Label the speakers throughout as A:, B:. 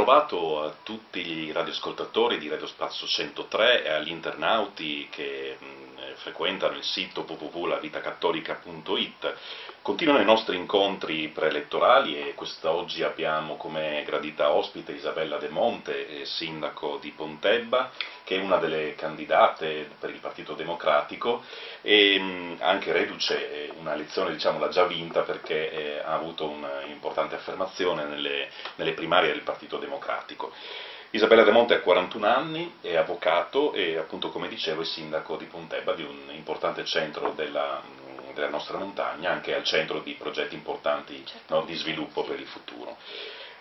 A: trovato a tutti i radioascoltatori di Radio Spazio 103 e agli internauti che frequentano il sito www.lavitacattolica.it. Continuano i nostri incontri preelettorali e quest'oggi abbiamo come gradita ospite Isabella De Monte, sindaco di Pontebba, che è una delle candidate per il Partito Democratico e anche reduce una elezione, diciamo, l'ha già vinta perché ha avuto un'importante affermazione nelle primarie del Partito Democratico. Isabella De Monte ha 41 anni, è avvocato e appunto, come dicevo, è sindaco di Pontebba, di un importante centro della nostra montagna, anche al centro di progetti importanti, no, di sviluppo per il futuro.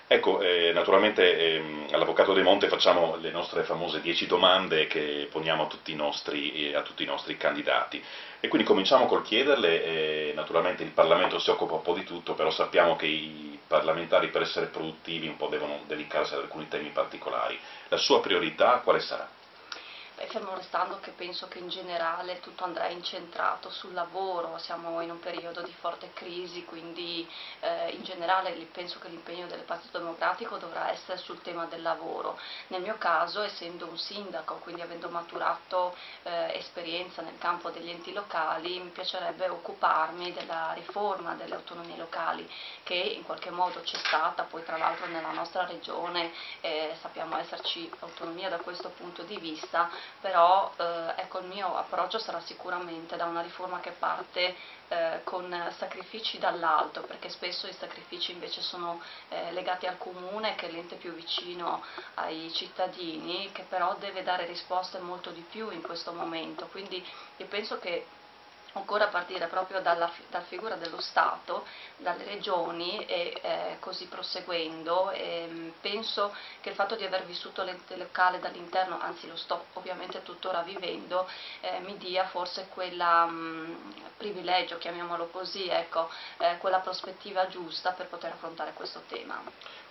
A: Ecco, naturalmente all'Avvocato De Monte facciamo le nostre famose 10 domande che poniamo a tutti i nostri candidati. E quindi cominciamo col chiederle, naturalmente il Parlamento si occupa un po' di tutto, però sappiamo che i parlamentari per essere produttivi un po' devono dedicarsi ad alcuni temi particolari. La sua priorità quale sarà?
B: Fermo restando che penso che in generale tutto andrà incentrato sul lavoro, siamo in un periodo di forte crisi, quindi in generale penso che l'impegno del Partito Democratico dovrà essere sul tema del lavoro. Nel mio caso, essendo un sindaco, quindi avendo maturato esperienza nel campo degli enti locali, mi piacerebbe occuparmi della riforma delle autonomie locali, che in qualche modo c'è stata, poi tra l'altro nella nostra regione sappiamo esserci autonomia da questo punto di vista, però ecco, il mio approccio sarà sicuramente da una riforma che parte con sacrifici dall'alto, perché spesso i sacrifici invece sono legati al comune, che è l'ente più vicino ai cittadini, che però deve dare risposte molto di più in questo momento. Quindi io penso che occorre partire proprio dalla figura dello Stato, dalle regioni e così proseguendo. Penso che il fatto di aver vissuto l'ente locale dall'interno, anzi lo sto ovviamente tuttora vivendo, mi dia forse quella privilegio, chiamiamolo così, ecco, quella prospettiva giusta per poter affrontare questo tema.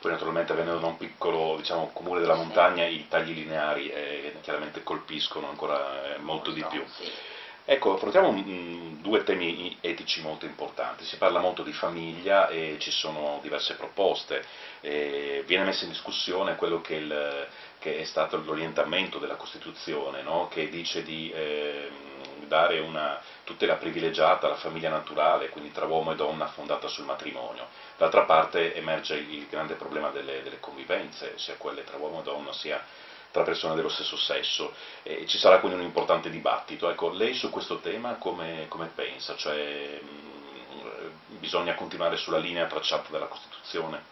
A: Poi naturalmente venendo da un piccolo, diciamo, comune della montagna, i tagli lineari chiaramente colpiscono ancora molto di più.
B: Sì.
A: Ecco, affrontiamo due temi etici molto importanti. Si parla molto di famiglia e ci sono diverse proposte. Viene messo in discussione quello che è stato l'orientamento della Costituzione, no? Che dice di dare una tutela privilegiata alla famiglia naturale, quindi tra uomo e donna fondata sul matrimonio. D'altra parte emerge il grande problema delle convivenze, sia quelle tra uomo e donna, sia tra persone dello stesso sesso, e ci sarà quindi un importante dibattito. Ecco, lei su questo tema come pensa? Cioè, bisogna continuare sulla linea tracciata dalla Costituzione?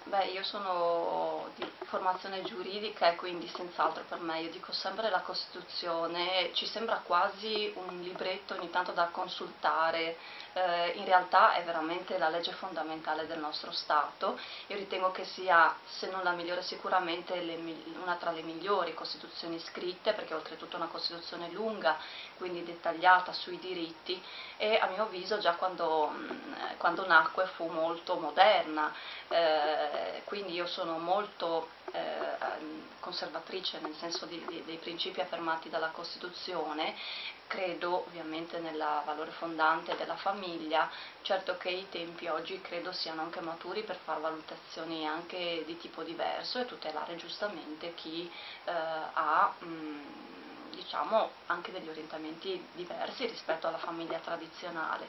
B: Beh, io sono di formazione giuridica e quindi senz'altro per me, io dico sempre la Costituzione ci sembra quasi un libretto ogni tanto da consultare, in realtà è veramente la legge fondamentale del nostro Stato. Io ritengo che sia, se non la migliore sicuramente, una tra le migliori Costituzioni scritte, perché oltretutto è una Costituzione lunga, quindi dettagliata sui diritti, e a mio avviso già quando nacque fu molto moderna. Quindi io sono molto conservatrice nel senso dei principi affermati dalla Costituzione, credo ovviamente nel valore fondante della famiglia, certo che i tempi oggi credo siano anche maturi per fare valutazioni anche di tipo diverso e tutelare giustamente chi ha diciamo anche degli orientamenti diversi rispetto alla famiglia tradizionale.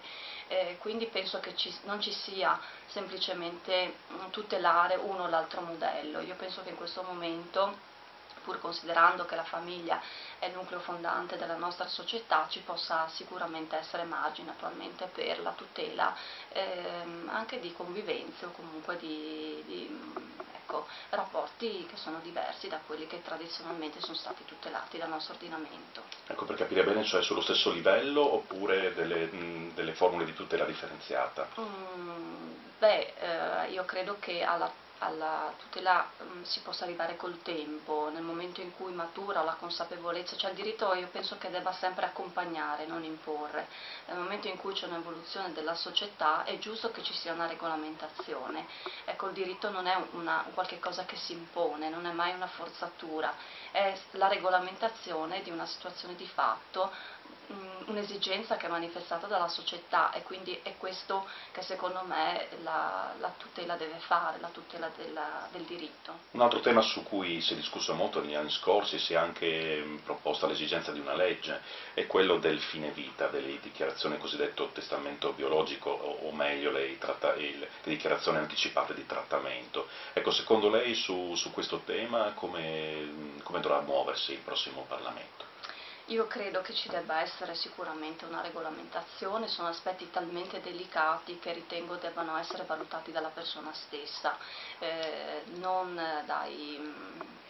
B: Quindi penso che non ci sia semplicemente tutelare uno o l'altro modello. Io penso che in questo momento, pur considerando che la famiglia è il nucleo fondante della nostra società, ci possa sicuramente essere margine attualmente per la tutela anche di convivenze o comunque ecco, rapporti che sono diversi da quelli che tradizionalmente sono stati tutelati dal nostro ordinamento.
A: Ecco, per capire bene, cioè sullo stesso livello oppure delle formule di tutela differenziata?
B: Io credo che alla tutela si possa arrivare col tempo, nel momento in cui matura la consapevolezza, cioè il diritto io penso che debba sempre accompagnare, non imporre. Nel momento in cui c'è un'evoluzione della società è giusto che ci sia una regolamentazione. Ecco, il diritto non è un qualche cosa che si impone, non è mai una forzatura, è la regolamentazione di una situazione di fatto un'esigenza che è manifestata dalla società, e quindi è questo che secondo me la tutela deve fare, la tutela del diritto.
A: Un altro tema su cui si è discusso molto negli anni scorsi, si è anche proposta l'esigenza di una legge, è quello del fine vita, delle dichiarazioni cosiddetto testamento biologico, o meglio le dichiarazioni anticipate di trattamento. Ecco, secondo lei su questo tema come dovrà muoversi il prossimo Parlamento?
B: Io credo che ci debba essere sicuramente una regolamentazione, sono aspetti talmente delicati che ritengo debbano essere valutati dalla persona stessa, non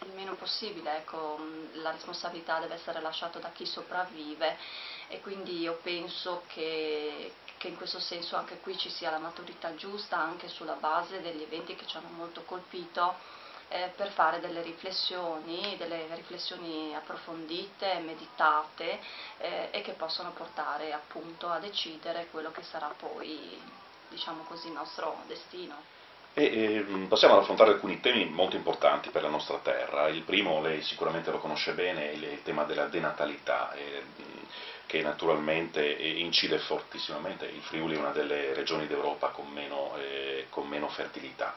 B: il meno possibile, ecco, la responsabilità deve essere lasciata da chi sopravvive, e quindi io penso che in questo senso anche qui ci sia la maturità giusta, anche sulla base degli eventi che ci hanno molto colpito, per fare delle riflessioni approfondite, meditate, e che possono portare appunto a decidere quello che sarà poi, diciamo così, il nostro destino.
A: Passiamo ad affrontare alcuni temi molto importanti per la nostra terra. Il primo, lei sicuramente lo conosce bene, è il tema della denatalità, che naturalmente incide fortissimamente. Il Friuli è una delle regioni d'Europa con meno fertilità.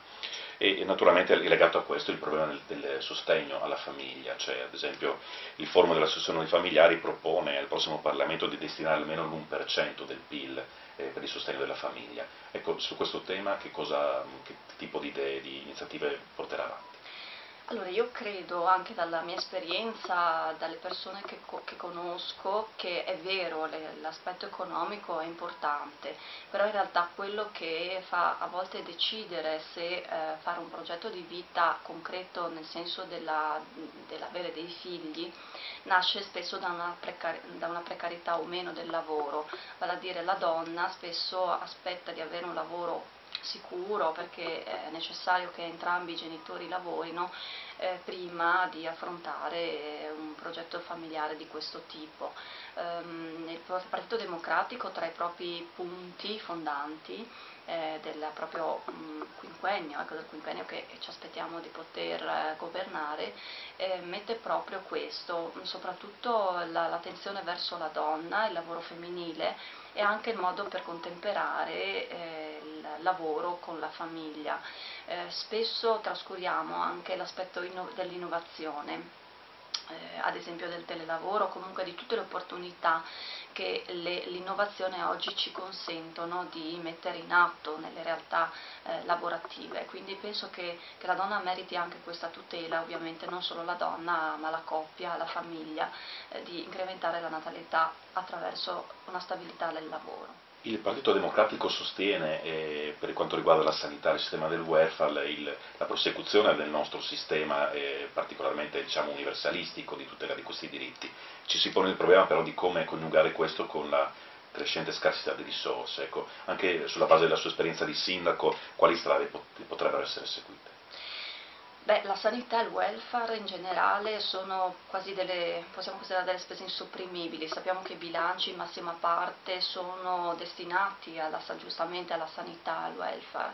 A: E naturalmente è legato a questo il problema del sostegno alla famiglia, cioè ad esempio il Forum dell'Associazione dei Familiari propone al prossimo Parlamento di destinare almeno l'1% del PIL per il sostegno della famiglia. Ecco, su questo tema che tipo di idee, di iniziative porterà avanti?
B: Allora, io credo, anche dalla mia esperienza, dalle persone che conosco, che è vero, l'aspetto economico è importante, però in realtà quello che fa a volte decidere se fare un progetto di vita concreto, nel senso dell'avere dei figli, nasce spesso da una precarietà o meno del lavoro, vale a dire la donna spesso aspetta di avere un lavoro sicuro, perché è necessario che entrambi i genitori lavorino, prima di affrontare un progetto familiare di questo tipo. Il Partito Democratico, tra i propri punti fondanti del proprio quinquennio, ecco, del quinquennio che ci aspettiamo di poter governare, mette proprio questo, soprattutto l'attenzione verso la donna, il lavoro femminile, e anche il modo per contemperare il lavoro con la famiglia. Spesso trascuriamo anche l'aspetto dell'innovazione, ad esempio del telelavoro, comunque di tutte le opportunità che l'innovazione oggi ci consentono di mettere in atto nelle realtà lavorative. Quindi penso che la donna meriti anche questa tutela, ovviamente non solo la donna ma la coppia, la famiglia, di incrementare la natalità attraverso una stabilità del lavoro.
A: Il Partito Democratico sostiene, per quanto riguarda la sanità, il sistema del welfare, la prosecuzione del nostro sistema, particolarmente diciamo, universalistico di tutela di questi diritti. Ci si pone il problema però di come coniugare questo con la crescente scarsità di risorse. Ecco, anche sulla base della sua esperienza di sindaco, quali strade potrebbero essere seguite?
B: Beh, la sanità e il welfare in generale sono quasi possiamo considerare delle spese insopprimibili. Sappiamo che i bilanci in massima parte sono destinati giustamente alla sanità e al welfare.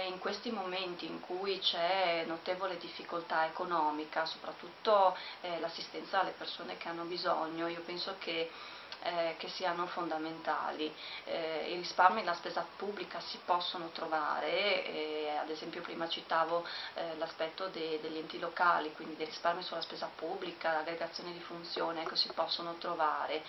B: In questi momenti in cui c'è notevole difficoltà economica, soprattutto l'assistenza alle persone che hanno bisogno, io penso che siano fondamentali. I risparmi nella spesa pubblica si possono trovare, ad esempio prima citavo l'aspetto degli enti locali, quindi dei risparmi sulla spesa pubblica, l'aggregazione di funzioni, ecco, si possono trovare.